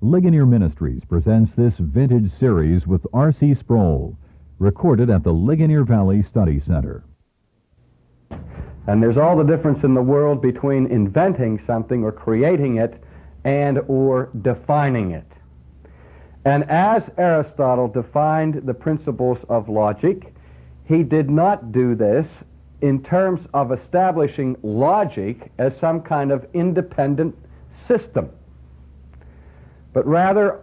Ligonier Ministries presents this vintage series with R.C. Sproul, recorded at the Ligonier Valley Study Center. And there's all the difference in the world between inventing something or creating it and or defining it. And as Aristotle defined the principles of logic, he did not do this in terms of establishing logic as some kind of independent system. But rather,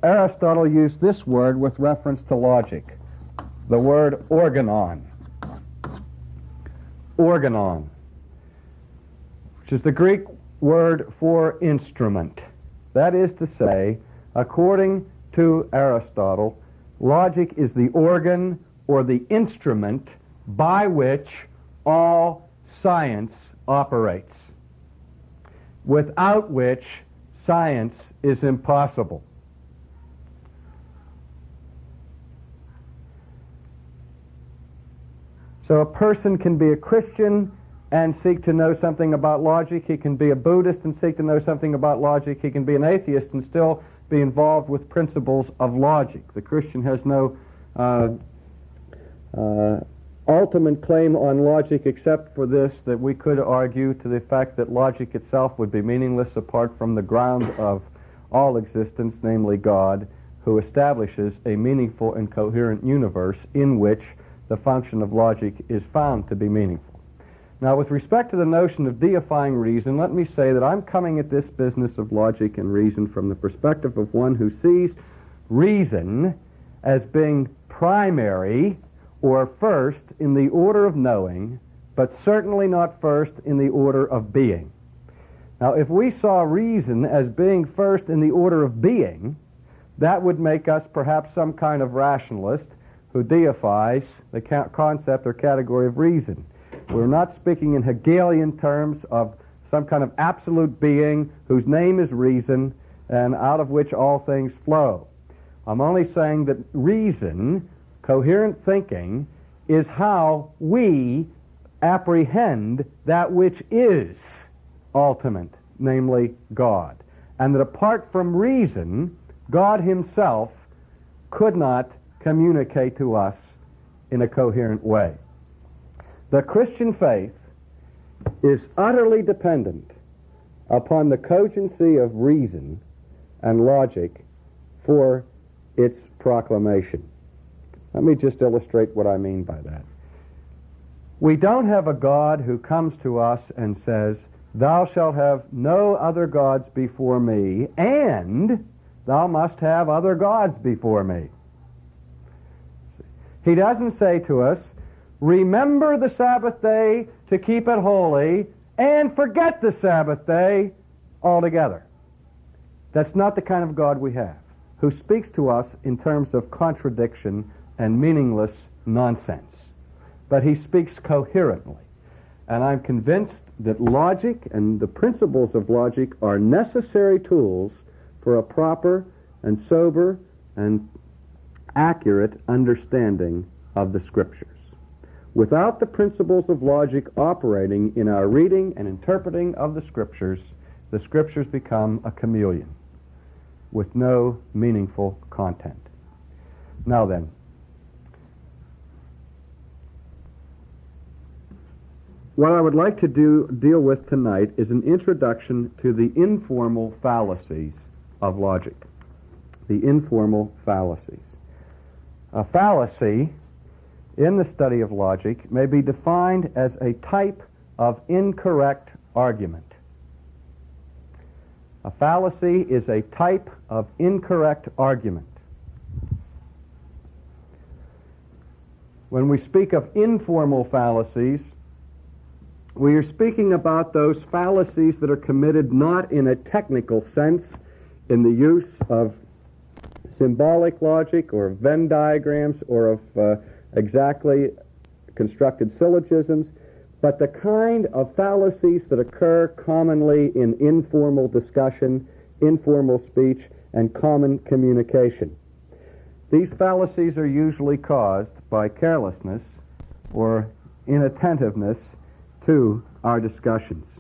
Aristotle used this word with reference to logic, the word organon. Organon, which is the Greek word for instrument. That is to say, according to Aristotle, logic is the organ or the instrument by which all science operates, without which science is impossible. So a person can be a Christian and seek to know something about logic. He can be a Buddhist and seek to know something about logic. He can be an atheist and still be involved with principles of logic. The Christian has no ultimate claim on logic except for this, that we could argue to the fact that logic itself would be meaningless apart from the ground of all existence, namely God, who establishes a meaningful and coherent universe in which the function of logic is found to be meaningful. Now, with respect to the notion of deifying reason, let me say that I'm coming at this business of logic and reason from the perspective of one who sees reason as being primary or first in the order of knowing, but certainly not first in the order of being. Now, if we saw reason as being first in the order of being, that would make us perhaps some kind of rationalist who deifies the concept or category of reason. We're not speaking in Hegelian terms of some kind of absolute being whose name is reason and out of which all things flow. I'm only saying that reason, coherent thinking, is how we apprehend that which is ultimate, namely God. And that apart from reason, God himself could not communicate to us in a coherent way. The Christian faith is utterly dependent upon the cogency of reason and logic for its proclamation. Let me just illustrate what I mean by that. We don't have a God who comes to us and says, "Thou shalt have no other gods before me, and thou must have other gods before me." He doesn't say to us, "Remember the Sabbath day to keep it holy, and forget the Sabbath day altogether." That's not the kind of God we have, who speaks to us in terms of contradiction and meaningless nonsense. But he speaks coherently. And I'm convinced that logic and the principles of logic are necessary tools for a proper and sober and accurate understanding of the Scriptures. Without the principles of logic operating in our reading and interpreting of the Scriptures become a chameleon with no meaningful content. Now then, what I would like to deal with tonight is an introduction to the informal fallacies of logic. The informal fallacies. A fallacy in the study of logic may be defined as a type of incorrect argument. A fallacy is a type of incorrect argument. When we speak of informal fallacies, we are speaking about those fallacies that are committed not in a technical sense, in the use of symbolic logic or Venn diagrams or of exactly constructed syllogisms, but the kind of fallacies that occur commonly in informal discussion, informal speech, and common communication. These fallacies are usually caused by carelessness or inattentiveness to our discussions.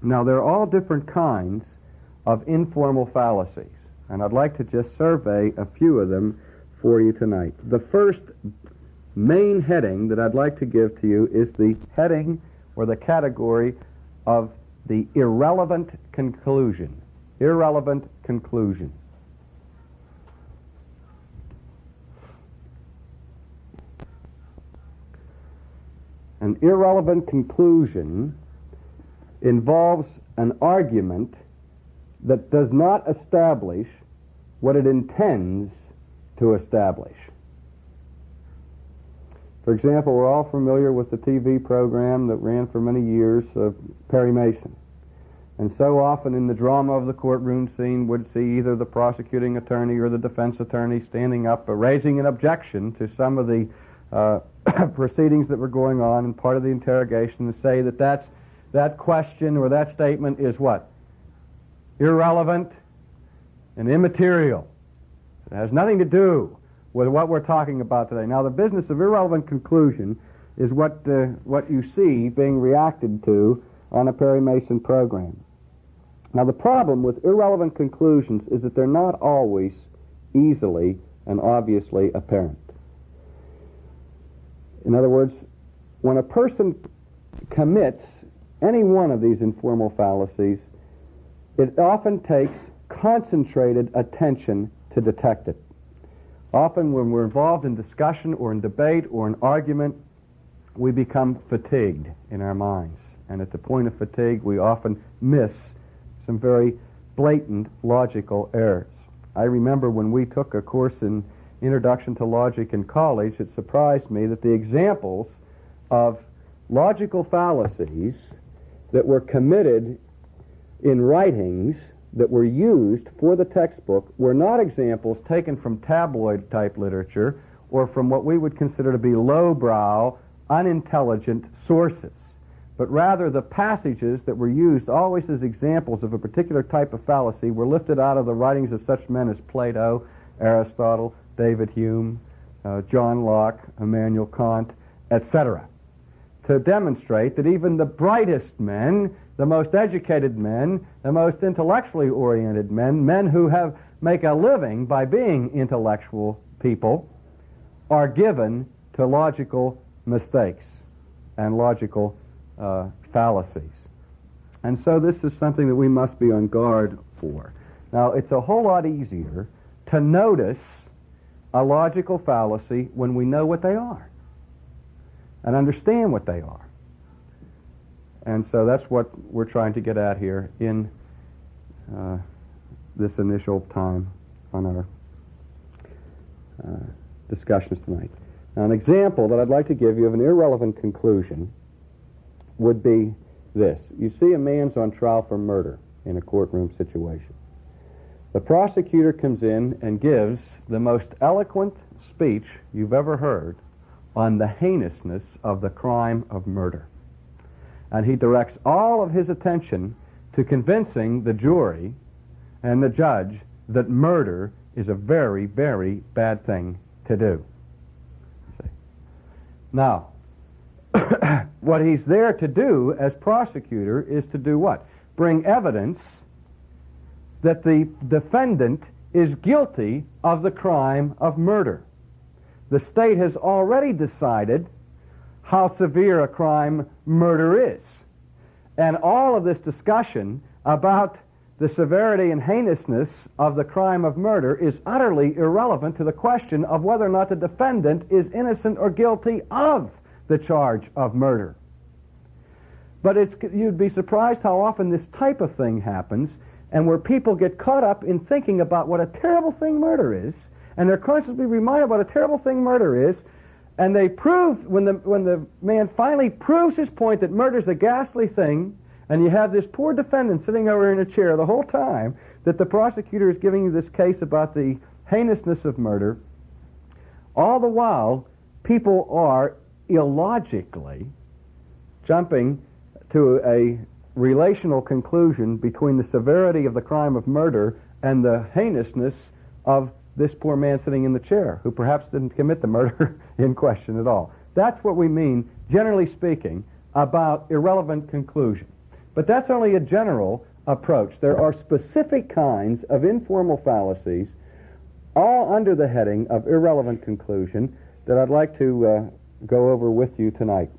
Now, there are all different kinds of informal fallacies. And I'd like to just survey a few of them for you tonight. The first main heading that I'd like to give to you is the heading or the category of the irrelevant conclusion. Irrelevant conclusion. An irrelevant conclusion involves an argument that does not establish what it intends to establish. For example, we're all familiar with the TV program that ran for many years of Perry Mason. And so often in the drama of the courtroom scene would see either the prosecuting attorney or the defense attorney standing up raising an objection to some of the proceedings that were going on and part of the interrogation, to say that that question or that statement is what? Irrelevant and immaterial. It has nothing to do with what we're talking about today. Now, the business of irrelevant conclusion is what you see being reacted to on a Perry Mason program. Now, the problem with irrelevant conclusions is that they're not always easily and obviously apparent. In other words, when a person commits any one of these informal fallacies, it often takes concentrated attention to detect it. Often when we're involved in discussion or in debate or in argument, we become fatigued in our minds. And at the point of fatigue, we often miss some very blatant logical errors. I remember when we took a course in Introduction to Logic in college, it surprised me that the examples of logical fallacies that were committed in writings that were used for the textbook were not examples taken from tabloid-type literature or from what we would consider to be lowbrow, unintelligent sources, but rather the passages that were used always as examples of a particular type of fallacy were lifted out of the writings of such men as Plato, Aristotle, David Hume, John Locke, Immanuel Kant, etc., to demonstrate that even the brightest men, the most educated men, the most intellectually oriented men who make a living by being intellectual people, are given to logical mistakes and logical fallacies. And so this is something that we must be on guard for. Now, it's a whole lot easier to notice a logical fallacy when we know what they are and understand what they are. And so that's what we're trying to get at here in this initial time on our discussions tonight. Now, an example that I'd like to give you of an irrelevant conclusion would be this. You see a man's on trial for murder in a courtroom situation. The prosecutor comes in and gives the most eloquent speech you've ever heard on the heinousness of the crime of murder. And he directs all of his attention to convincing the jury and the judge that murder is a very, very bad thing to do. Now, what he's there to do as prosecutor is to do what? Bring evidence that the defendant is guilty of the crime of murder. The state has already decided how severe a crime murder is. And all of this discussion about the severity and heinousness of the crime of murder is utterly irrelevant to the question of whether or not the defendant is innocent or guilty of the charge of murder. But you'd be surprised how often this type of thing happens, and where people get caught up in thinking about what a terrible thing murder is, and they're constantly reminded what a terrible thing murder is, and they prove, when the man finally proves his point that murder's a ghastly thing, and you have this poor defendant sitting over in a chair the whole time that the prosecutor is giving you this case about the heinousness of murder, all the while people are illogically jumping to a relational conclusion between the severity of the crime of murder and the heinousness of this poor man sitting in the chair, who perhaps didn't commit the murder in question at all. That's what we mean, generally speaking, about irrelevant conclusion. But that's only a general approach. There are specific kinds of informal fallacies, all under the heading of irrelevant conclusion, that I'd like to go over with you tonight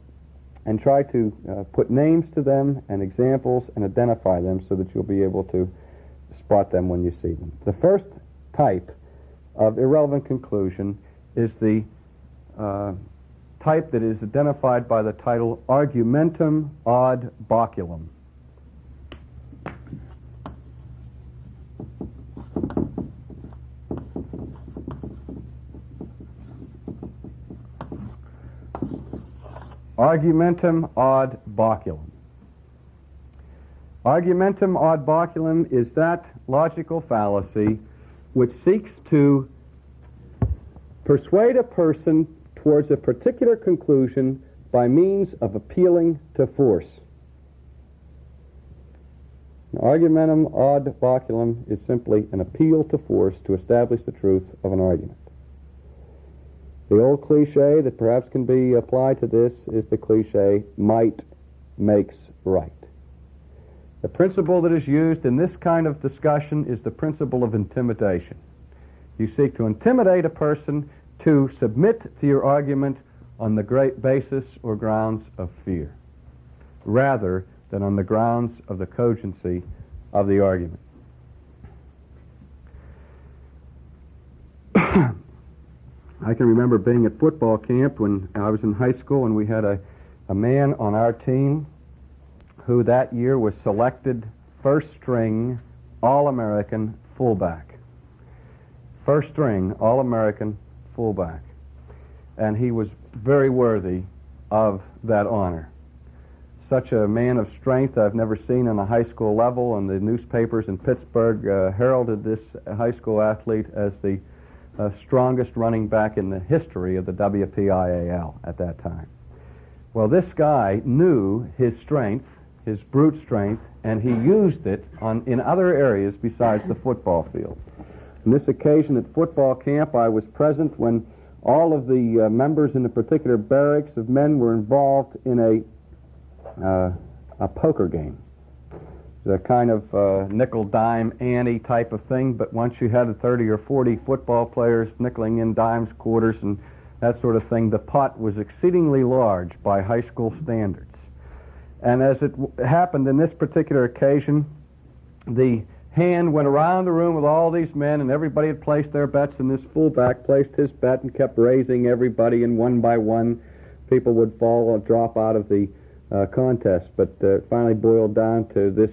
and try to put names to them and examples and identify them so that you'll be able to spot them when you see them. The first type of irrelevant conclusion is the type that is identified by the title Argumentum ad baculum. Argumentum ad baculum. Argumentum ad baculum is that logical fallacy which seeks to persuade a person towards a particular conclusion by means of appealing to force. Argumentum ad baculum is simply an appeal to force to establish the truth of an argument. The old cliche that perhaps can be applied to this is the cliche, might makes right. The principle that is used in this kind of discussion is the principle of intimidation. You seek to intimidate a person to submit to your argument on the great basis or grounds of fear, rather than on the grounds of the cogency of the argument. I can remember being at football camp when I was in high school, and we had a man on our team who that year was selected first string All-American fullback. First string All-American fullback. And he was very worthy of that honor. Such a man of strength I've never seen on a high school level, and the newspapers in Pittsburgh heralded this high school athlete as the strongest running back in the history of the WPIAL at that time. Well, this guy knew his strength, his brute strength, and he used it in other areas besides the football field. On this occasion at football camp, I was present when all of the members in a particular barracks of men were involved in a poker game. The kind of nickel-dime ante type of thing, but once you had 30 or 40 football players nickeling in dimes, quarters, and that sort of thing, the pot was exceedingly large by high school standards. And as it happened in this particular occasion, the hand went around the room with all these men, and everybody had placed their bets, and this fullback placed his bet and kept raising everybody, and one by one people would fall or drop out of the contest. But it finally boiled down to this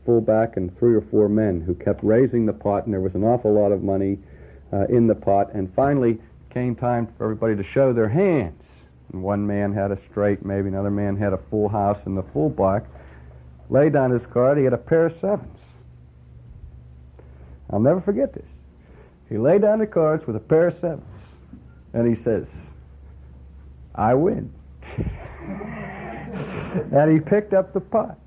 fullback and 3 or 4 men who kept raising the pot, and there was an awful lot of money in the pot, and finally came time for everybody to show their hands. And one man had a straight, maybe another man had a full house, and the fullback laid down his card. He had a pair of 7s. I'll never forget this. He laid down the cards with a pair of 7s, and he says, "I win." And he picked up the pot,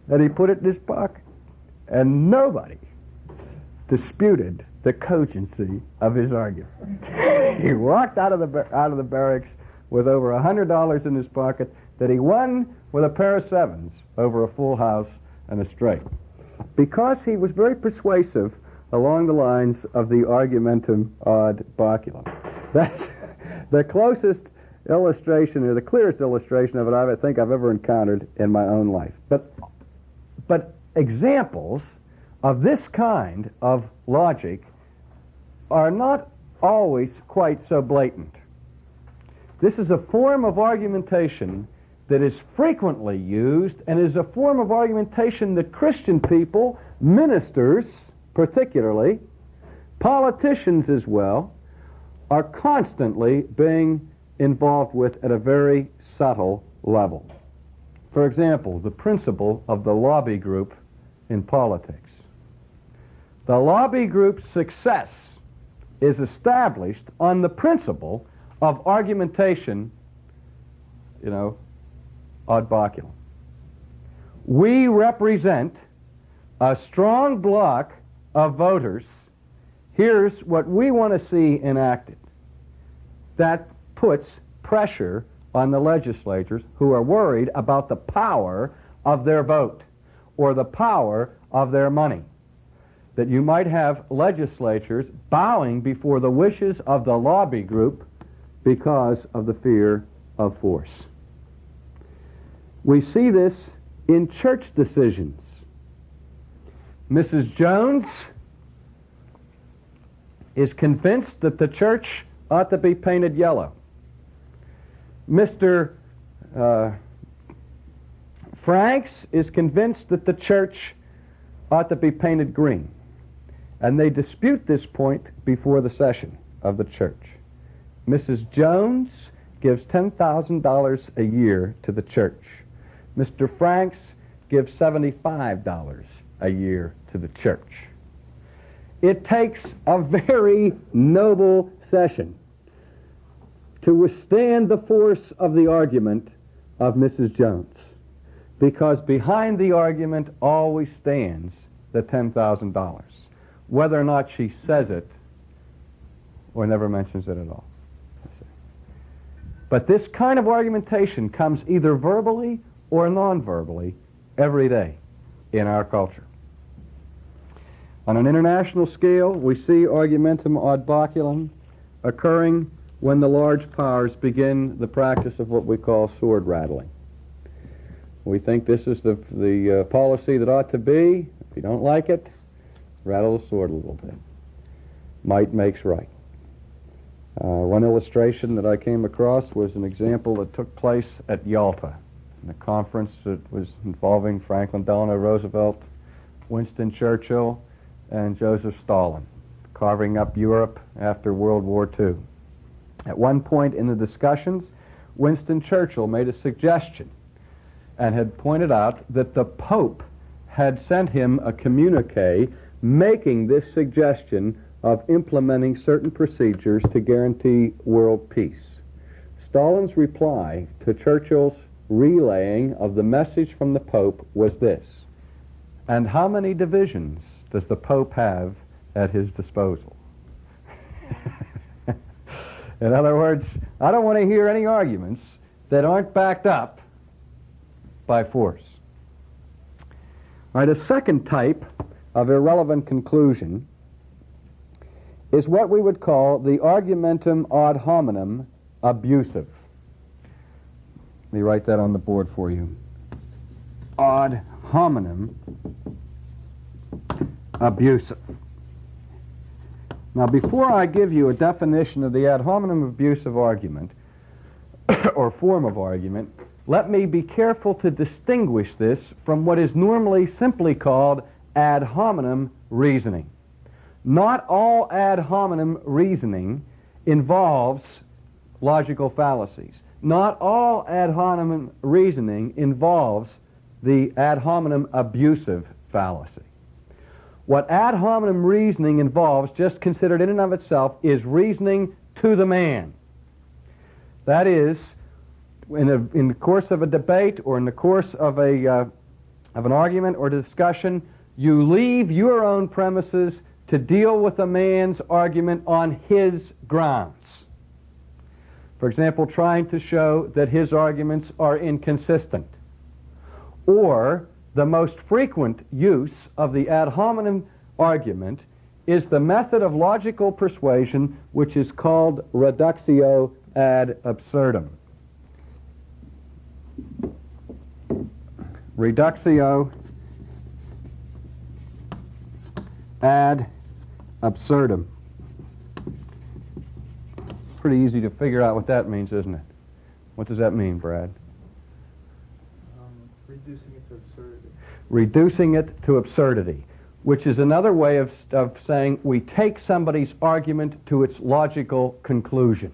and he put it in his pocket, and nobody disputed the cogency of his argument. He walked out of the barracks with over $100 in his pocket that he won with a pair of 7s over a full house and a straight, because he was very persuasive along the lines of the argumentum ad baculum. That's the closest illustration, or the clearest illustration of it I think I've ever encountered in my own life. But examples of this kind of logic are not always quite so blatant. This is a form of argumentation that is frequently used, and is a form of argumentation that Christian people, ministers particularly, politicians as well, are constantly being involved with at a very subtle level. For example, the principle of the lobby group in politics. The lobby group's success is established on the principle of argumentation, ad baculum. We represent a strong bloc of voters. Here's what we want to see enacted. That puts pressure on the legislators who are worried about the power of their vote. or the power of their money. That you might have legislatures bowing before the wishes of the lobby group because of the fear of force. We see this in church decisions. Mrs. Jones is convinced that the church ought to be painted yellow. Mr. Franks is convinced that the church ought to be painted green. And they dispute this point before the session of the church. Mrs. Jones gives $10,000 a year to the church. Mr. Franks gives $75 a year to the church. It takes a very noble session to withstand the force of the argument of Mrs. Jones, because behind the argument always stands the $10,000, whether or not she says it or never mentions it at all. But this kind of argumentation comes either verbally or non-verbally every day in our culture. On an international scale, we see argumentum ad baculum occurring when the large powers begin the practice of what we call sword rattling. We think this is the policy that ought to be. If you don't like it, rattle the sword a little bit. Might makes right. One illustration that I came across was an example that took place at Yalta, in a conference that was involving Franklin Delano Roosevelt, Winston Churchill, and Joseph Stalin, carving up Europe after World War II. At one point in the discussions, Winston Churchill made a suggestion and had pointed out that the Pope had sent him a communique making this suggestion of implementing certain procedures to guarantee world peace. Stalin's reply to Churchill's relaying of the message from the Pope was this: "And how many divisions does the Pope have at his disposal?" In other words, I don't want to hear any arguments that aren't backed up by force. All right, a second type of irrelevant conclusion is what we would call the argumentum ad hominem abusive. Let me write that on the board for you. Ad hominem abusive. Now, before I give you a definition of the ad hominem abusive argument, or form of argument, let me be careful to distinguish this from what is normally simply called ad hominem reasoning. Not all ad hominem reasoning involves logical fallacies. Not all ad hominem reasoning involves the ad hominem abusive fallacy. What ad hominem reasoning involves, just considered in and of itself, is reasoning to the man. That is, in the course of a debate or in the course of an argument or discussion, you leave your own premises to deal with a man's argument on his grounds. For example, trying to show that his arguments are inconsistent. Or the most frequent use of the ad hominem argument is the method of logical persuasion which is called reductio ad absurdum. Reductio ad absurdum. Pretty easy to figure out what that means, isn't it? What does that mean, Brad? Reducing it to absurdity. Reducing it to absurdity, which is another way of saying we take somebody's argument to its logical conclusion.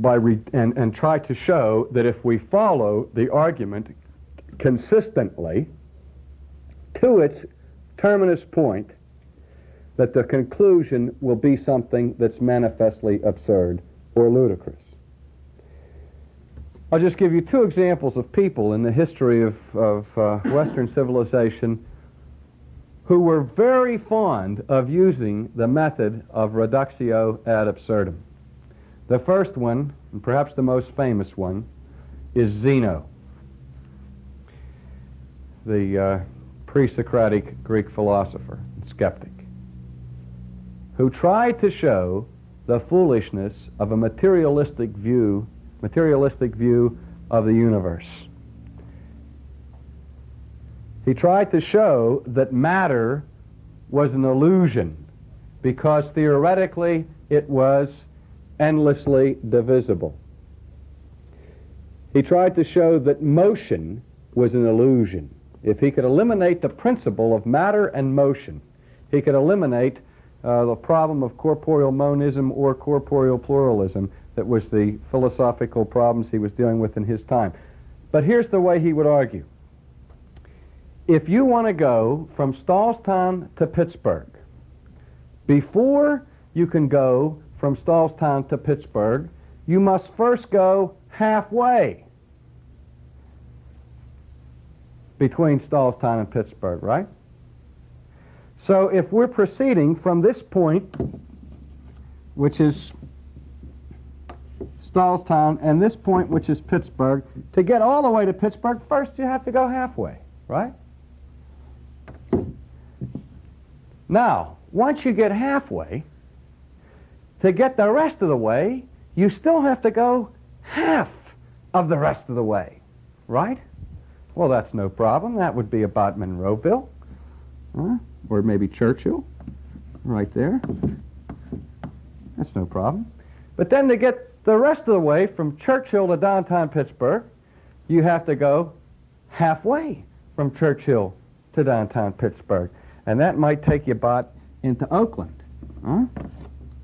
And try to show that if we follow the argument consistently to its terminus point, that the conclusion will be something that's manifestly absurd or ludicrous. I'll just give you two examples of people in the history of Western civilization who were very fond of using the method of reductio ad absurdum. The first one, and perhaps the most famous one, is Zeno, the pre-Socratic Greek philosopher and skeptic, who tried to show the foolishness of a materialistic view of the universe. He tried to show that matter was an illusion because theoretically it was endlessly divisible. He tried to show that motion was an illusion. If he could eliminate the principle of matter and motion, he could eliminate the problem of corporeal monism or corporeal pluralism that was the philosophical problems he was dealing with in his time. But here's the way he would argue. If you want to go from Stallstown to Pittsburgh, before you can go from Stallstown to Pittsburgh, you must first go halfway between Stallstown and Pittsburgh, right? So if we're proceeding from this point, which is Stallstown, and this point, which is Pittsburgh, to get all the way to Pittsburgh, first you have to go halfway, right? Now, once you get halfway, to get the rest of the way, you still have to go half of the rest of the way, right? Well, that's no problem. That would be about Monroeville, or maybe Churchill, right there. That's no problem. But then to get the rest of the way from Churchill to downtown Pittsburgh, you have to go halfway from Churchill to downtown Pittsburgh. And that might take you about into Oakland.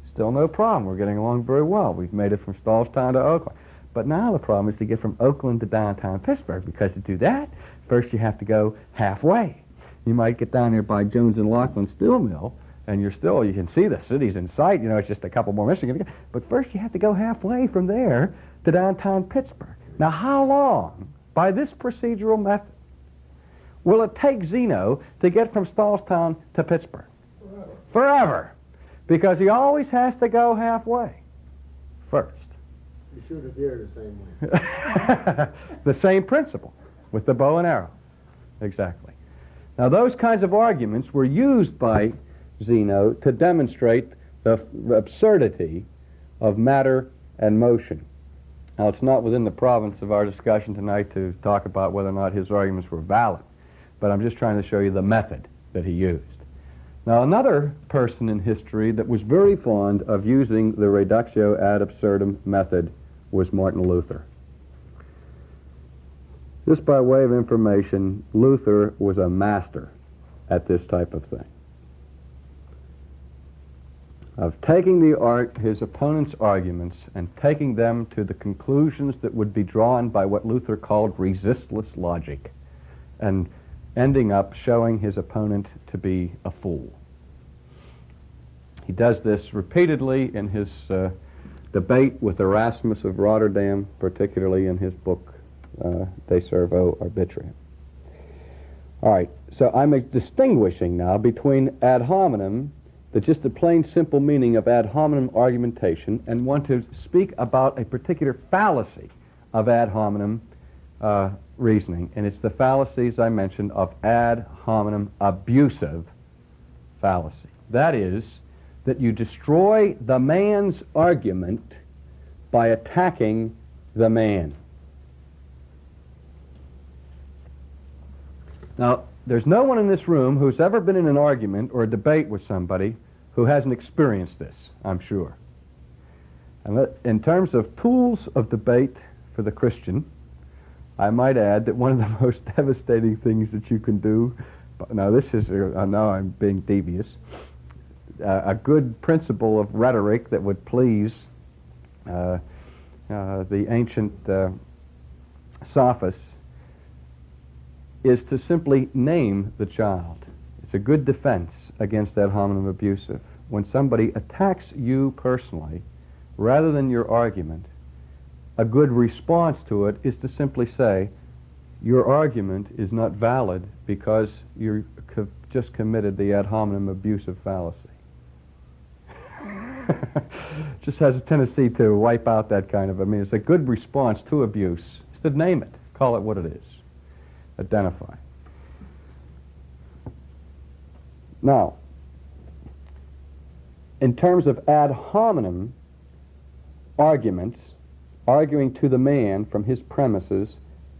Still no problem. We're getting along very well. We've made it from Stallstown to Oakland. But now the problem is to get from Oakland to downtown Pittsburgh, because to do that, first you have to go halfway. You might get down here by Jones and Laughlin Steel Mill, and you can see the city's in sight. You know, it's just a couple more minutes. But first you have to go halfway from there to downtown Pittsburgh. Now, how long, by this procedural method, will it take Zeno to get from Stallstown to Pittsburgh? Forever. Because he always has to go halfway first. You shoot a deer the same way. The same principle with the bow and arrow. Exactly. Now, those kinds of arguments were used by Zeno to demonstrate the absurdity of matter and motion. Now, it's not within the province of our discussion tonight to talk about whether or not his arguments were valid, but I'm just trying to show you the method that he used. Now, another person in history that was very fond of using the reductio ad absurdum method was Martin Luther. Just by way of information, Luther was a master at this type of thing, of taking his opponent's arguments and taking them to the conclusions that would be drawn by what Luther called resistless logic, and ending up showing his opponent to be a fool. He does this repeatedly in his debate with Erasmus of Rotterdam, particularly in his book, De Servo Arbitrium. All right, so I'm distinguishing now between ad hominem, just the plain simple meaning of ad hominem argumentation, and want to speak about a particular fallacy of ad hominem reasoning, and it's the fallacies I mentioned of ad hominem abusive fallacy. That is, that you destroy the man's argument by attacking the man. Now, there's no one in this room who's ever been in an argument or a debate with somebody who hasn't experienced this, I'm sure. And in terms of tools of debate for the Christian, I might add that one of the most devastating things that you can do, now this is, I know I'm being devious, a good principle of rhetoric that would please the ancient sophists is to simply name the child. It's a good defense against ad hominem abusive. When somebody attacks you personally, rather than your argument, a good response to it is to simply say, your argument is not valid because you have just committed the ad hominem abusive fallacy. Just has a tendency to wipe out that kind of, it's a good response to abuse is Instead, name it. Call it what it is. Identify. Now, in terms of ad hominem arguments, arguing to the man from his premises,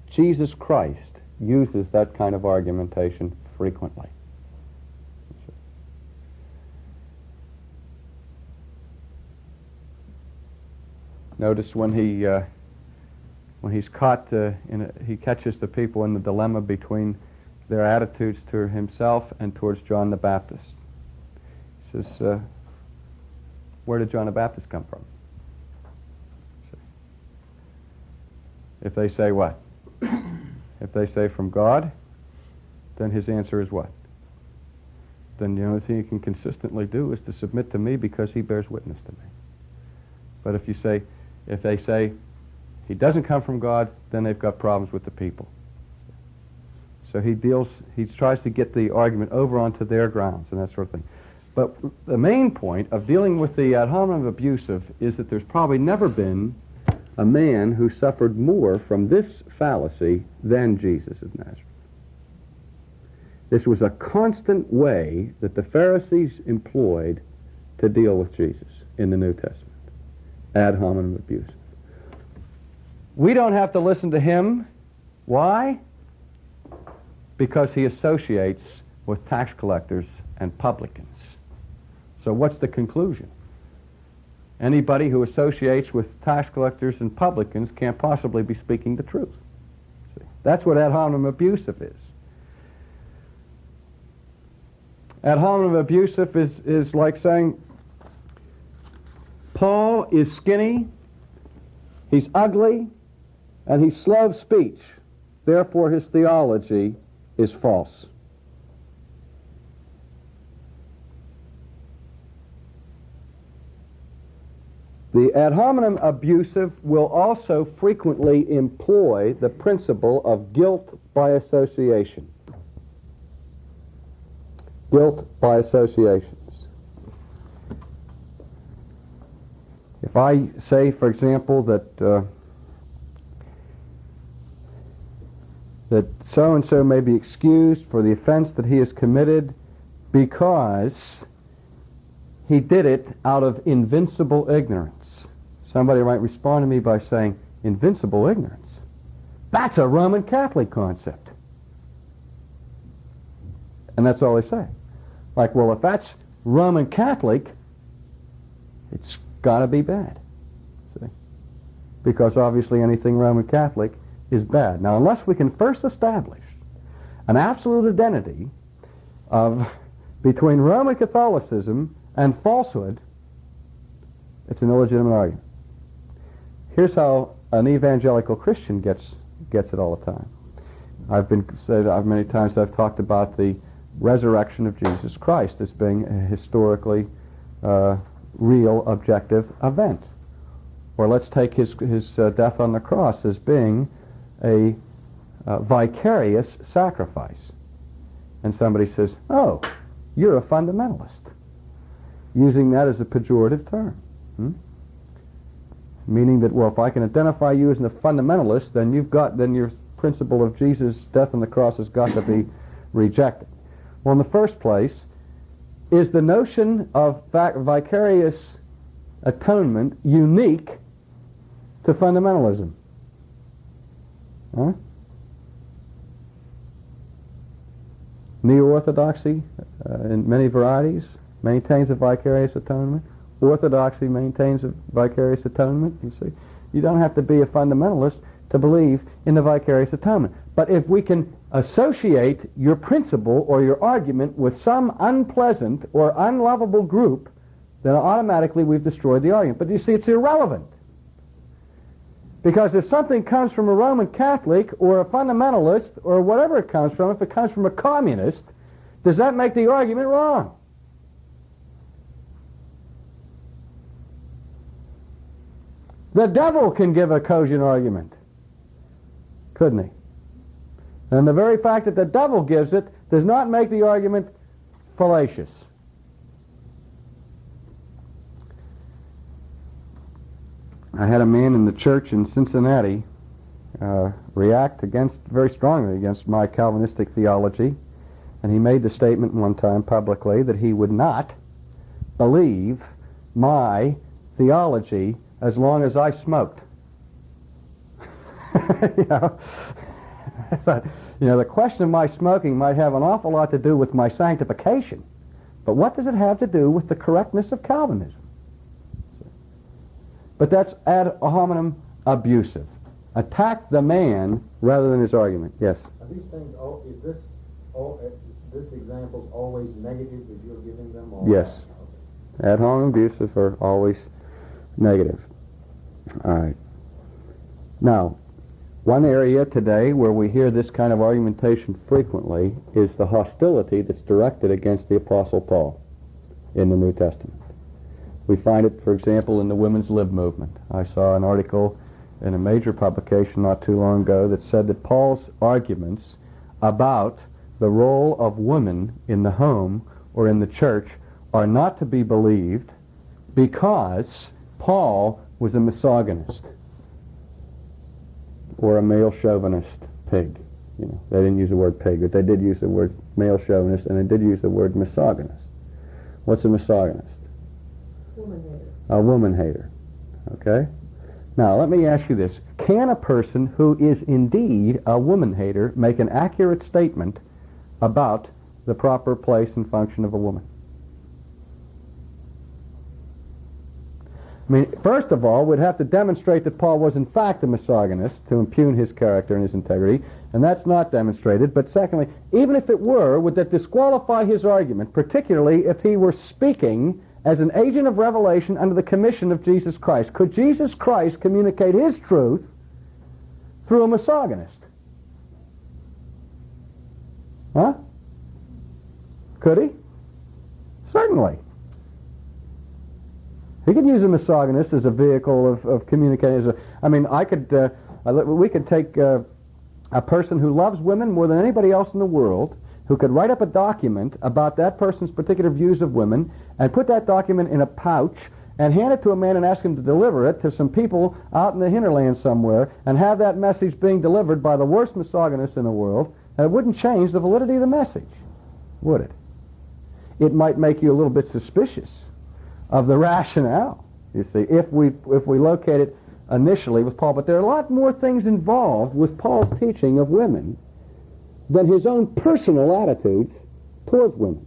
Jesus Christ uses that kind of argumentation frequently. Notice when he's caught, he catches the people in the dilemma between their attitudes to himself and towards John the Baptist. He says, where did John the Baptist come from? If they say what? If they say from God, then his answer is what? Then the only thing you can consistently do is to submit to me because he bears witness to me. But if they say he doesn't come from God, then they've got problems with the people. So he tries to get the argument over onto their grounds and that sort of thing. But the main point of dealing with the ad hominem abusive is that there's probably never been a man who suffered more from this fallacy than Jesus of Nazareth. This was a constant way that the Pharisees employed to deal with Jesus in the New Testament. Ad hominem abusive. We don't have to listen to him. Why? Because he associates with tax collectors and publicans. So what's the conclusion? Anybody who associates with tax collectors and publicans can't possibly be speaking the truth. See? That's what ad hominem abusive is. Ad hominem abusive is like saying, Paul is skinny, he's ugly, and he's slow of speech. Therefore, his theology is false. The ad hominem abusive will also frequently employ the principle of guilt by association. Guilt by associations. If I say, for example, that so-and-so may be excused for the offense that he has committed because he did it out of invincible ignorance. Somebody might respond to me by saying, invincible ignorance? That's a Roman Catholic concept. And that's all they say. Like, well, if that's Roman Catholic, it's got to be bad. See? Because obviously anything Roman Catholic is bad. Now, unless we can first establish an absolute identity between Roman Catholicism and falsehood, it's an illegitimate argument. Here's how an evangelical Christian gets it all the time. Many times I've talked about the resurrection of Jesus Christ as being a historically real, objective event. Or let's take his death on the cross as being a vicarious sacrifice. And somebody says, oh, you're a fundamentalist, using that as a pejorative term. Meaning that, well, if I can identify you as a fundamentalist, then your principle of Jesus' death on the cross has got to be rejected. Well, in the first place, is the notion of vicarious atonement unique to fundamentalism? Huh? Neo-Orthodoxy, in many varieties, maintains a vicarious atonement. Orthodoxy maintains a vicarious atonement, you see. You don't have to be a fundamentalist to believe in the vicarious atonement. But if we can associate your principle or your argument with some unpleasant or unlovable group, then automatically we've destroyed the argument. But you see, it's irrelevant. Because if something comes from a Roman Catholic or a fundamentalist or whatever it comes from, if it comes from a communist, does that make the argument wrong? The devil can give a cogent argument, couldn't he? And the very fact that the devil gives it does not make the argument fallacious. I had a man in the church in Cincinnati react very strongly against my Calvinistic theology, and he made the statement one time publicly that he would not believe my theology as long as I smoked. The question of my smoking might have an awful lot to do with my sanctification, but what does it have to do with the correctness of Calvinism? But that's ad hominem abusive. Attack the man rather than his argument. Yes? Are these things, this example's always negative that you're giving them? Or Yes. Ad hominem abusive are always negative. All right. Now, one area today where we hear this kind of argumentation frequently is the hostility that's directed against the Apostle Paul in the New Testament. We find it, for example, in the women's lib movement. I saw an article in a major publication not too long ago that said that Paul's arguments about the role of women in the home or in the church are not to be believed because Paul was a misogynist or a male chauvinist pig. They didn't use the word pig, but they did use the word male chauvinist, and they did use the word misogynist. What's a misogynist? Woman hater. A woman hater. Okay? Now, let me ask you this. Can a person who is indeed a woman hater make an accurate statement about the proper place and function of a woman? I mean, first of all, we'd have to demonstrate that Paul was in fact a misogynist to impugn his character and his integrity, and that's not demonstrated. But secondly, even if it were, would that disqualify his argument, particularly if he were speaking as an agent of revelation under the commission of Jesus Christ? Could Jesus Christ communicate his truth through a misogynist? Huh? Could he? Certainly. He could use a misogynist as a vehicle of communicating. We could take a person who loves women more than anybody else in the world, who could write up a document about that person's particular views of women, and put that document in a pouch and hand it to a man and ask him to deliver it to some people out in the hinterland somewhere, and have that message being delivered by the worst misogynist in the world, and it wouldn't change the validity of the message, would it? It might make you a little bit suspicious of the rationale, you see, if we locate it initially with Paul. But there are a lot more things involved with Paul's teaching of women than his own personal attitudes towards women.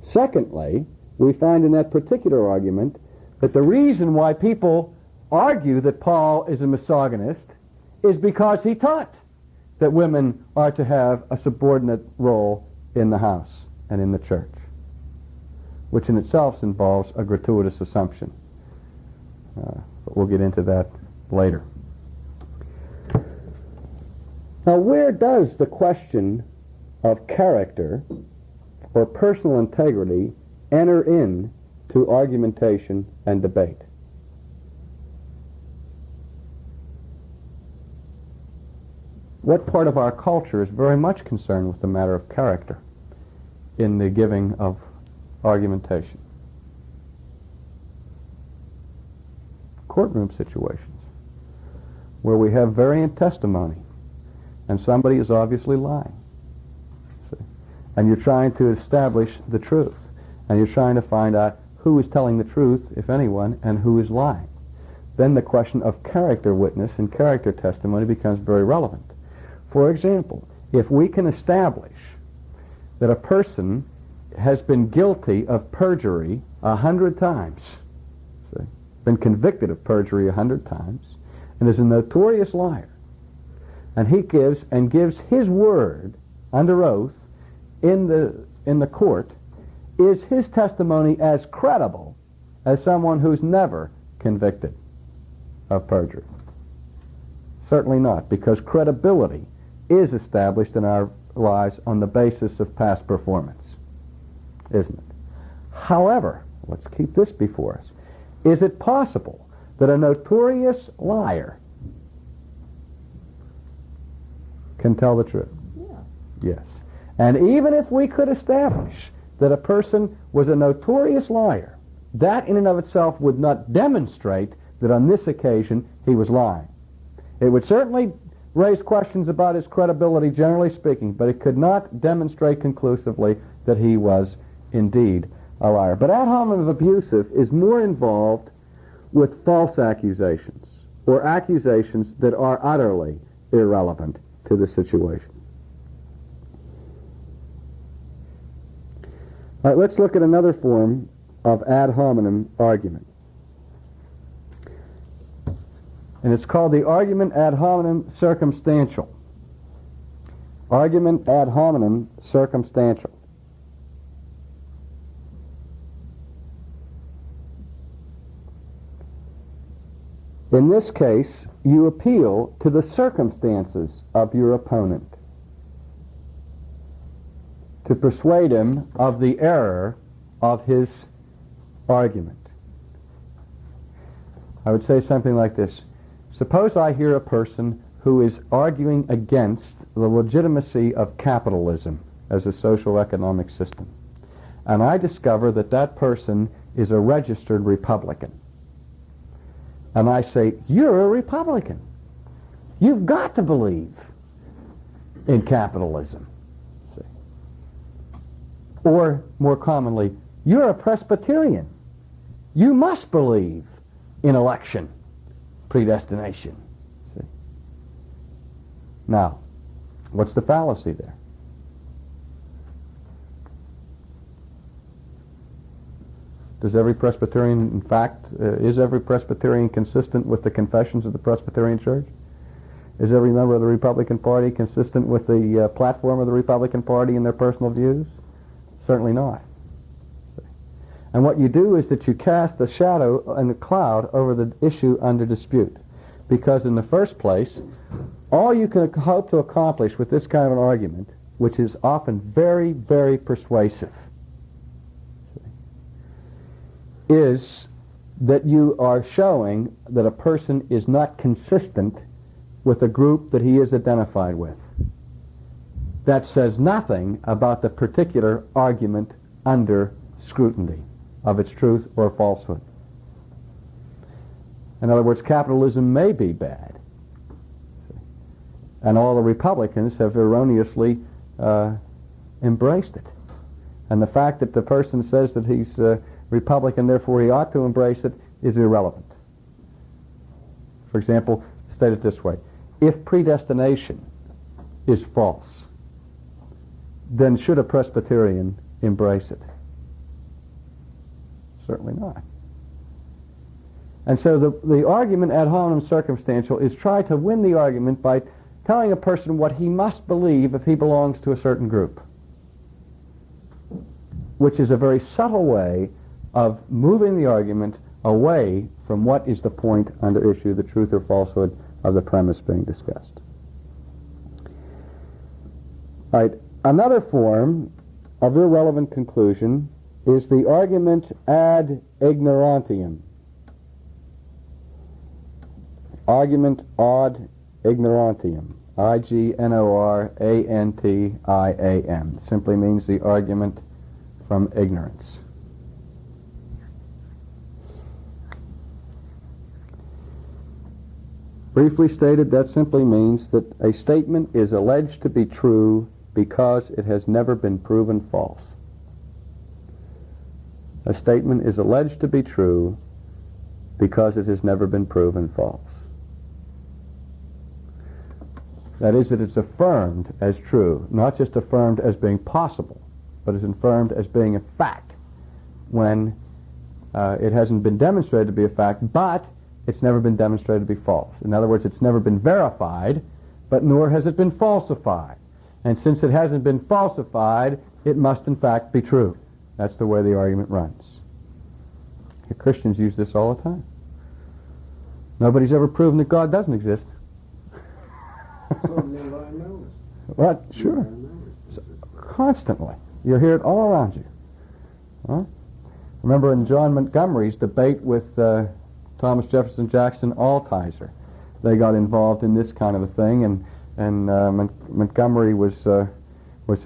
Secondly, we find in that particular argument that the reason why people argue that Paul is a misogynist is because he taught that women are to have a subordinate role in the house and in the church, which in itself involves a gratuitous assumption. But we'll get into that later. Now, where does the question of character or personal integrity enter into argumentation and debate? What part of our culture is very much concerned with the matter of character in the giving of argumentation? Courtroom situations where we have variant testimony and somebody is obviously lying. See? And you're trying to establish the truth, and you're trying to find out who is telling the truth, if anyone, and who is lying. Then the question of character witness and character testimony becomes very relevant. For example, if we can establish that a person has been guilty of perjury 100 times, see, been convicted of perjury 100 times, and is a notorious liar, and he gives his word under oath in the court, is his testimony as credible as someone who's never convicted of perjury? Certainly not, because credibility is established in our lives on the basis of past performance, isn't it? However, let's keep this before us. Is it possible that a notorious liar can tell the truth? Yeah. Yes. And even if we could establish that a person was a notorious liar, that in and of itself would not demonstrate that on this occasion he was lying. It would certainly raise questions about his credibility, generally speaking, but it could not demonstrate conclusively that he was indeed a liar. But ad hominem abusive is more involved with false accusations, or accusations that are utterly irrelevant to the situation. All right, let's look at another form of ad hominem argument. And it's called the argument ad hominem circumstantial. Argument ad hominem circumstantial. In this case, you appeal to the circumstances of your opponent to persuade him of the error of his argument. I would say something like this. Suppose I hear a person who is arguing against the legitimacy of capitalism as a social economic system, and I discover that that person is a registered Republican. And I say, you're a Republican. You've got to believe in capitalism. See? Or, more commonly, you're a Presbyterian. You must believe in election predestination. See? Now, what's the fallacy there? Does every Presbyterian, in fact, is every Presbyterian consistent with the confessions of the Presbyterian Church? Is every member of the Republican Party consistent with the platform of the Republican Party and their personal views? Certainly not. And what you do is that you cast a shadow and a cloud over the issue under dispute. Because in the first place, all you can hope to accomplish with this kind of an argument, which is often very, very persuasive, is that you are showing that a person is not consistent with a group that he is identified with. That says nothing about the particular argument under scrutiny of its truth or falsehood. In other words, capitalism may be bad, and all the Republicans have erroneously embraced it. And the fact that the person says that he's Republican, therefore he ought to embrace it, is irrelevant. For example, state it this way. If predestination is false, then should a Presbyterian embrace it? Certainly not. And so the argument ad hominem circumstantial is try to win the argument by telling a person what he must believe if he belongs to a certain group, which is a very subtle way of moving the argument away from what is the point under issue, the truth or falsehood of the premise being discussed. All right, another form of irrelevant conclusion is the argument ad ignorantiam. Argument ad ignorantiam. I-G-N-O-R-A-N-T-I-A-M. Simply means the argument from ignorance. Briefly stated, that simply means that a statement is alleged to be true because it has never been proven false. A statement is alleged to be true because it has never been proven false. That is, that it's affirmed as true, not just affirmed as being possible, but is affirmed as being a fact when it hasn't been demonstrated to be a fact, but it's never been demonstrated to be false. In other words, it's never been verified, but nor has it been falsified. And since it hasn't been falsified, it must in fact be true. That's the way the argument runs. Christians use this all the time. Nobody's ever proven that God doesn't exist. What? Sure. Constantly. You'll hear it all around you. Huh? Remember in John Montgomery's debate with Thomas Jefferson Jackson Altizer, they got involved in this kind of a thing, and Montgomery was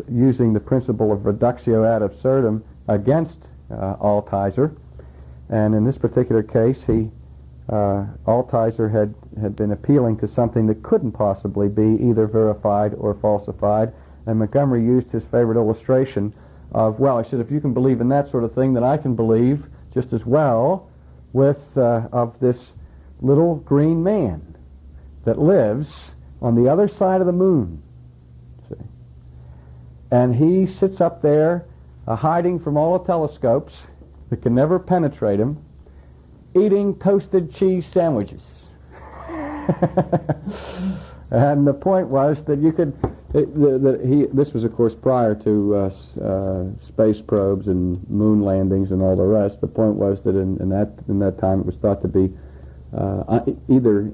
using the principle of reductio ad absurdum against Altizer, and in this particular case he Altizer had been appealing to something that couldn't possibly be either verified or falsified, and Montgomery used his favorite illustration of, well, he said, if you can believe in that sort of thing, then I can believe just as well with of this little green man that lives on the other side of the moon. See? And he sits up there hiding from all the telescopes that can never penetrate him, eating toasted cheese sandwiches. And the point was that you could, this was of course prior to space probes and moon landings and all the rest. The point was that in that time it was thought to be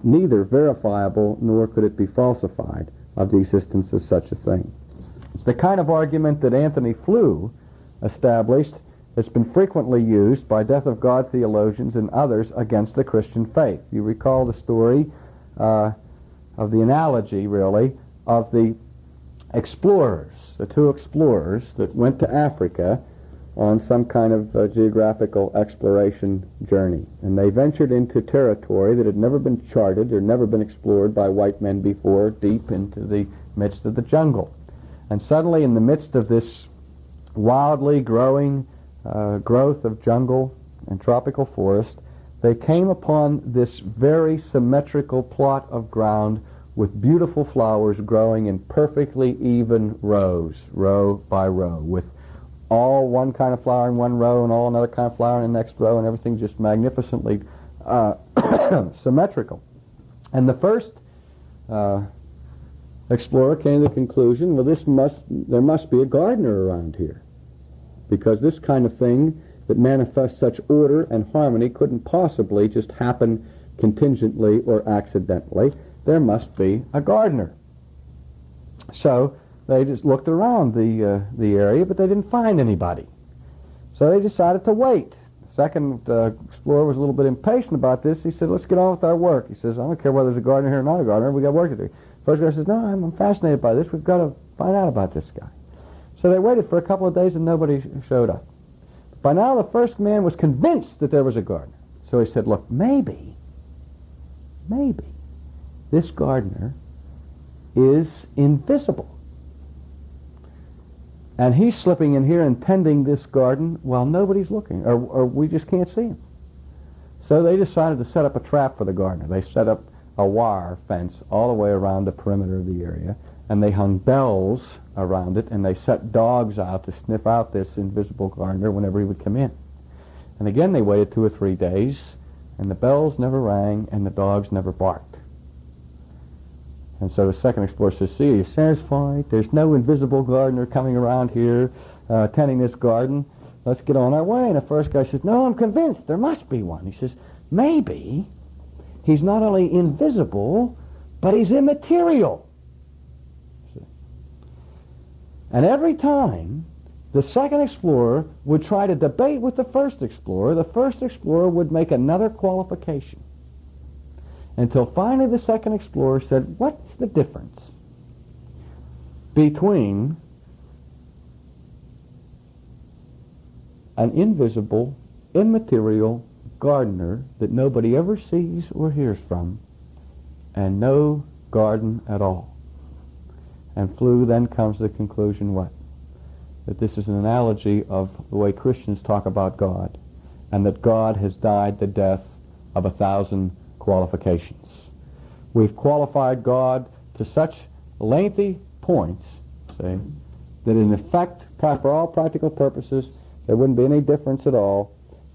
neither verifiable nor could it be falsified of the existence of such a thing. It's the kind of argument that Anthony Flew established. It's been frequently used by death of God theologians and others against the Christian faith. You recall the story of the analogy, really, of the explorers, the two explorers that went to Africa on some kind of geographical exploration journey. And they ventured into territory that had never been charted or never been explored by white men before, deep into the midst of the jungle. And suddenly, in the midst of this wildly growing growth of jungle and tropical forest, they came upon this very symmetrical plot of ground with beautiful flowers growing in perfectly even rows, row by row, with all one kind of flower in one row and all another kind of flower in the next row, and everything just magnificently symmetrical. And the first explorer came to the conclusion, well, there must be a gardener around here, because this kind of thing that manifests such order and harmony couldn't possibly just happen contingently or accidentally. There must be a gardener. So they just looked around the area, but they didn't find anybody. So they decided to wait. The second explorer was a little bit impatient about this. He said, let's get on with our work. He says, I don't care whether there's a gardener here or not a gardener. We've got work to do. First guy says, no, I'm fascinated by this. We've got to find out about this guy. So they waited for a couple of days and nobody showed up. By now the first man was convinced that there was a gardener. So he said, look, maybe this gardener is invisible. And he's slipping in here and tending this garden while nobody's looking, or we just can't see him. So they decided to set up a trap for the gardener. They set up a wire fence all the way around the perimeter of the area, and they hung bells around it, and they set dogs out to sniff out this invisible gardener whenever he would come in. And again they waited 2 or 3 days, and the bells never rang, and the dogs never barked. And so the second explorer says, see, are you satisfied? There's no invisible gardener coming around here tending this garden. Let's get on our way. And the first guy says, no, I'm convinced. There must be one. He says, maybe he's not only invisible, but he's immaterial. And every time the second explorer would try to debate with the first explorer would make another qualification. Until finally the second explorer said, what's the difference between an invisible, immaterial gardener that nobody ever sees or hears from and no garden at all? And Flew then comes to the conclusion, what? That this is an analogy of the way Christians talk about God, and that God has died the death of 1,000 qualifications. We've qualified God to such lengthy points, say, that in effect, for all practical purposes, there wouldn't be any difference at all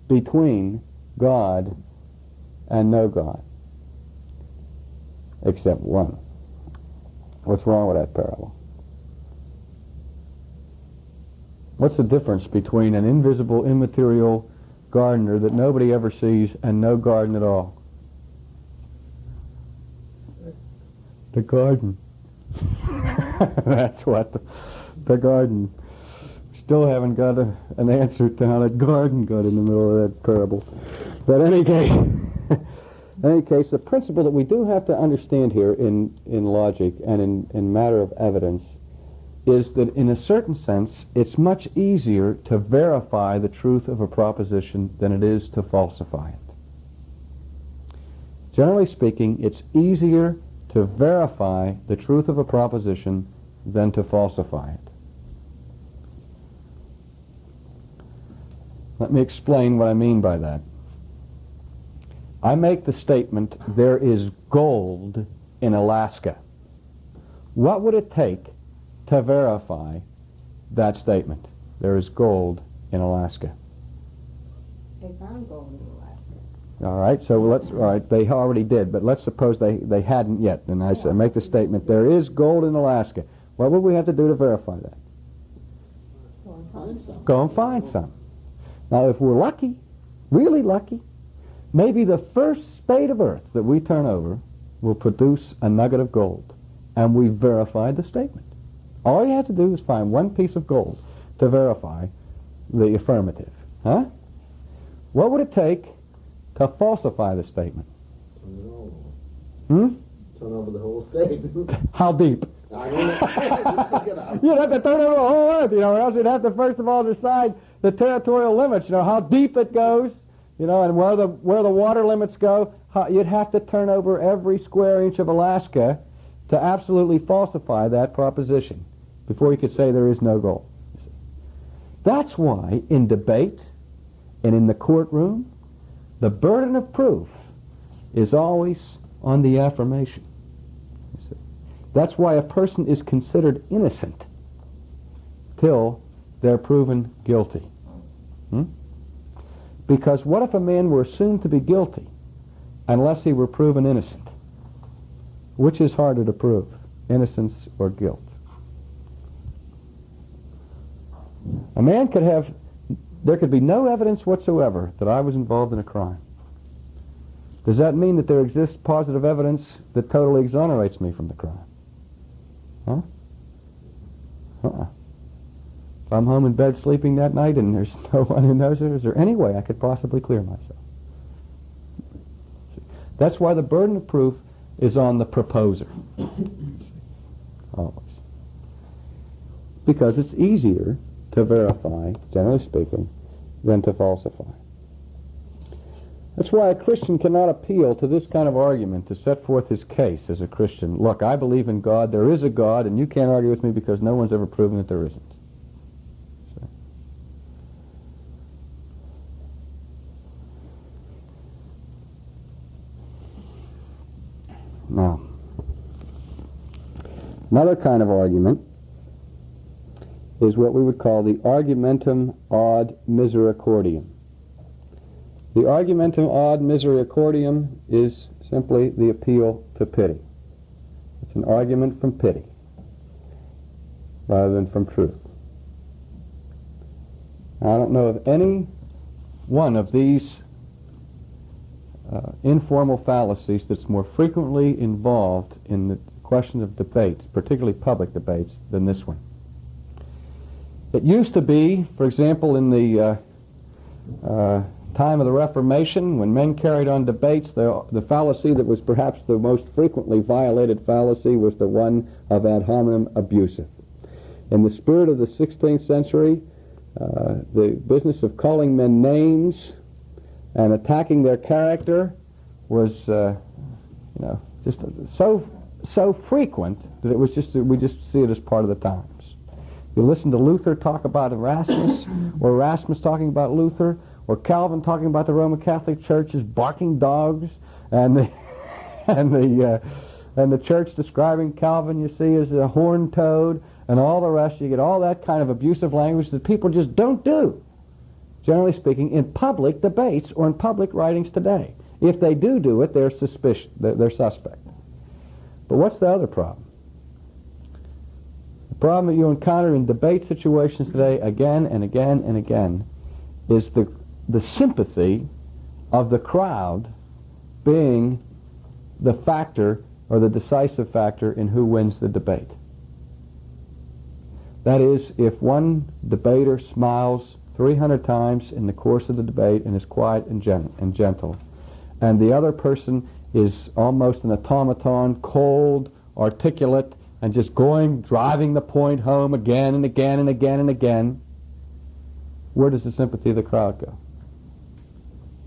between God and no God, except one. What's wrong with that parable? What's the difference between an invisible, immaterial gardener that nobody ever sees and no garden at all? The garden. That's what, the garden. Still haven't got an answer to how that garden got in the middle of that parable. But in any case, the principle that we do have to understand here in logic and in matter of evidence is that in a certain sense it's much easier to verify the truth of a proposition than it is to falsify it. Generally speaking, it's easier to verify the truth of a proposition than to falsify it. Let me explain what I mean by that. I make the statement, there is gold in Alaska. What would it take to verify that statement? There is gold in Alaska. They found gold in Alaska. All right, so they already did, but let's suppose they hadn't yet. And I make the statement, there is gold in Alaska. What would we have to do to verify that? Go and find some. Now, if we're lucky, really lucky, maybe the first spade of earth that we turn over will produce a nugget of gold. And we've verified the statement. All you have to do is find one piece of gold to verify the affirmative. Huh? What would it take to falsify the statement? Turn it over. Turn over the whole state. How deep? I don't know. You'd have to turn over the whole earth, or else you'd have to first of all decide the territorial limits, how deep it goes, and where the water limits go. You'd have to turn over every square inch of Alaska to absolutely falsify that proposition before you could say there is no gold. That's why in debate and in the courtroom, the burden of proof is always on the affirmation. That's why a person is considered innocent till they're proven guilty. Because what if a man were assumed to be guilty unless he were proven innocent? Which is harder to prove, innocence or guilt? A man there could be no evidence whatsoever that I was involved in a crime. Does that mean that there exists positive evidence that totally exonerates me from the crime? Huh? If I'm home in bed sleeping that night and there's no one who knows it, is there any way I could possibly clear myself? That's why the burden of proof is on the proposer. Always. Because it's easier to verify, generally speaking, than to falsify. That's why a Christian cannot appeal to this kind of argument to set forth his case as a Christian. Look, I believe in God, there is a God, and you can't argue with me because no one's ever proven that there isn't. Now, another kind of argument is what we would call the Argumentum ad misericordiam. The Argumentum ad misericordiam is simply the appeal to pity. It's an argument from pity rather than from truth. Now, I don't know of any one of these informal fallacies that's more frequently involved in the question of debates, particularly public debates, than this one. It used to be, for example, in the time of the Reformation, when men carried on debates, the fallacy that was perhaps the most frequently violated fallacy was the one of ad hominem abusive. In the spirit of the 16th century, the business of calling men names and attacking their character was, just so frequent that it was we just see it as part of the times. You listen to Luther talk about Erasmus, or Erasmus talking about Luther, or Calvin talking about the Roman Catholic Church as barking dogs, and the church describing Calvin, you see, as a horned toad, and all the rest. You get all that kind of abusive language that people just don't do, generally speaking, in public debates or in public writings today. If they do it, they're suspicious. They're suspect. But what's the other problem? The problem that you encounter in debate situations today, again and again and again, is the sympathy of the crowd being the factor or the decisive factor in who wins the debate. That is, if one debater smiles 300 times in the course of the debate and is quiet and gentle, and the other person is almost an automaton, cold, articulate, and just driving the point home again and again and again and again, where does the sympathy of the crowd go?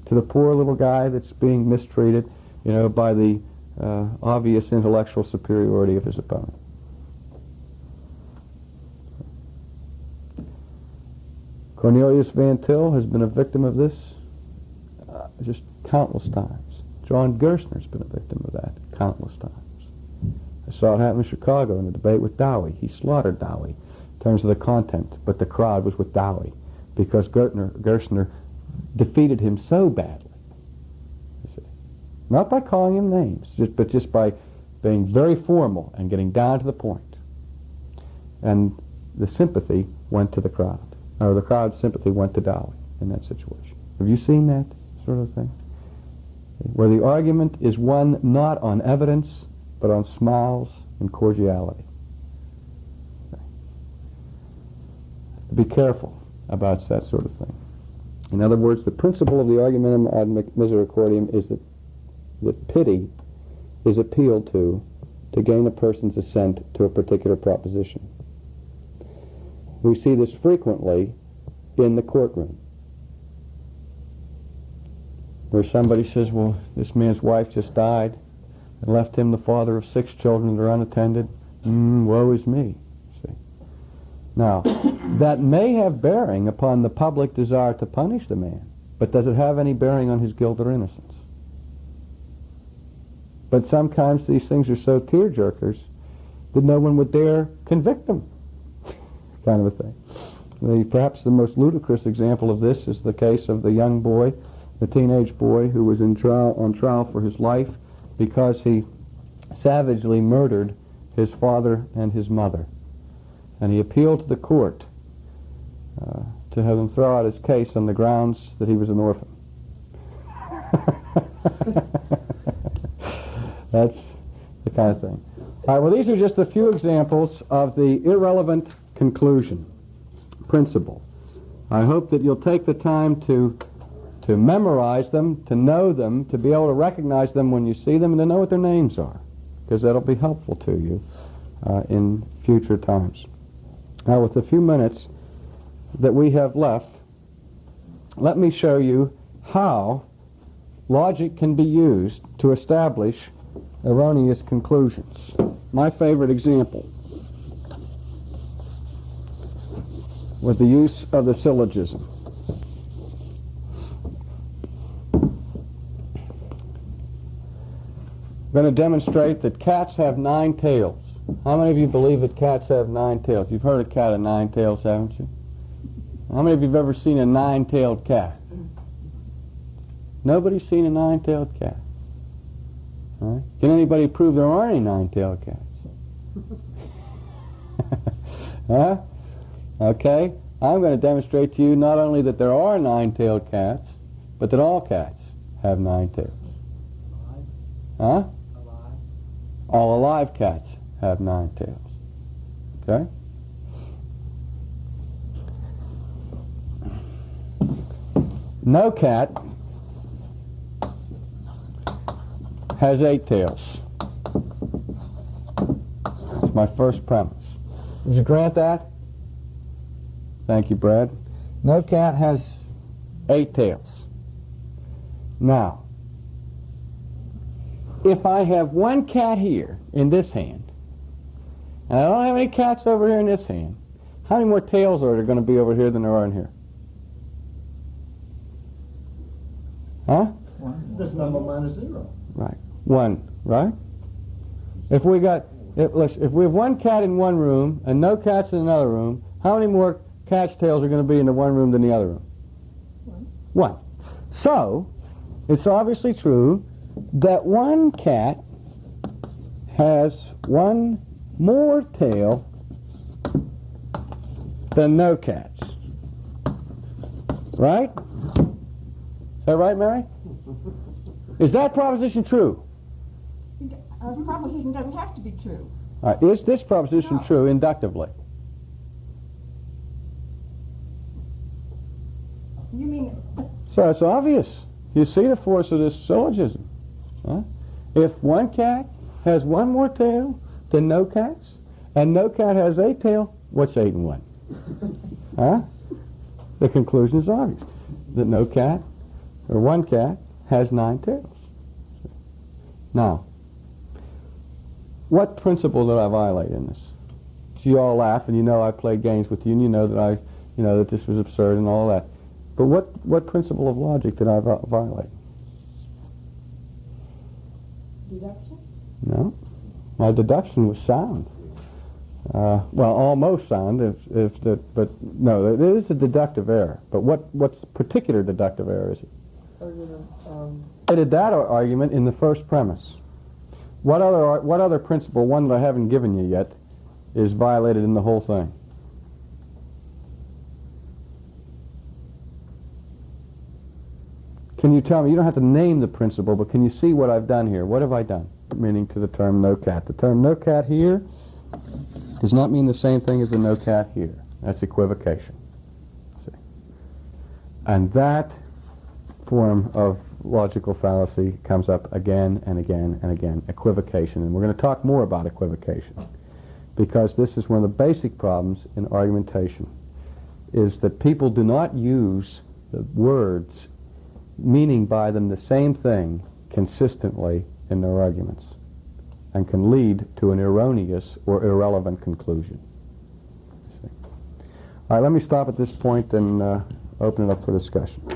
To the poor little guy that's being mistreated by the obvious intellectual superiority of his opponent. Cornelius Van Til has been a victim of this just countless times. John Gerstner's been a victim of that countless times. I saw it happen in Chicago in a debate with Dowie. He slaughtered Dowie in terms of the content, but the crowd was with Dowie because Gerstner defeated him so badly. You see. Not by calling him names, but just by being very formal and getting down to the point. And the sympathy went to the crowd, or the crowd's sympathy went to Dowie in that situation. Have you seen that sort of thing? Where the argument is won not on evidence, but on smiles and cordiality. Be careful about that sort of thing. In other words, the principle of the Argumentum ad misericordiam is that pity is appealed to gain a person's assent to a particular proposition. We see this frequently in the courtroom, where somebody says, well, this man's wife just died and left him the father of 6 children that are unattended. Woe is me. See? Now, that may have bearing upon the public desire to punish the man, but does it have any bearing on his guilt or innocence? But sometimes these things are so tear-jerkers that no one would dare convict them, kind of a thing. Perhaps the most ludicrous example of this is the case of the young boy, the teenage boy who was on trial for his life because he savagely murdered his father and his mother. And he appealed to the court to have them throw out his case on the grounds that he was an orphan. That's the kind of thing. All right, well, these are just a few examples of the irrelevant conclusion principle. I hope that you'll take the time to memorize them, to know them, to be able to recognize them when you see them, and to know what their names are, because that'll be helpful to you in future times. Now, with the few minutes that we have left, let me show you how logic can be used to establish erroneous conclusions. My favorite example with the use of the syllogism. I'm going to demonstrate that cats have 9 tails. How many of you believe that cats have 9 tails? You've heard a cat of 9 tails, haven't you? How many of you have ever seen a 9-tailed cat? Nobody's seen a 9-tailed cat. All right? Can anybody prove there are any 9-tailed cats? Huh? Okay. I'm going to demonstrate to you not only that there are 9-tailed cats, but that all cats have 9 tails. Huh? All alive cats have 9 tails. Okay? No cat has 8 tails. That's my first premise. Would you grant that? Thank you, Brad. No cat has 8 tails. Now, if I have one cat here in this hand, and I don't have any cats over here in this hand, how many more tails are there going to be over here than there are in here? Huh? This number minus 0. Right. 1, right? If we have one cat in one room and no cats in another room, how many more cat's tails are going to be in the one room than the other room? 1. So, it's obviously true that one cat has 1 more tail than no cats. Right? Is that right, Mary? Is that proposition true? The proposition doesn't have to be true. Is this proposition true inductively? You mean... So it's obvious. You see the force of this syllogism. Huh? If one cat has 1 more tail than no cats, and no cat has 8 tails, what's 8 and 1? Huh? The conclusion is obvious. That no cat, or 1 cat, has 9 tails. Now, what principle did I violate in this? So you all laugh, and you know I played games with you, and you know that that this was absurd and all that. But what principle of logic did I violate? Deduction? No, my deduction was sound. Well, almost sound, but no, there is a deductive error. But what's particular deductive error is it? I did that argument in the first premise. What other principle, one that I haven't given you yet, is violated in the whole thing? Can you tell me? You don't have to name the principle, but can you see what I've done here? What have I done? Meaning to the term no cat. The term no cat here does not mean the same thing as the no cat here. That's equivocation. See? And that form of logical fallacy comes up again and again and again, equivocation. And we're going to talk more about equivocation, because this is one of the basic problems in argumentation, is that people do not use the words meaning by them the same thing consistently in their arguments, and can lead to an erroneous or irrelevant conclusion. All right, let me stop at this point and open it up for discussion.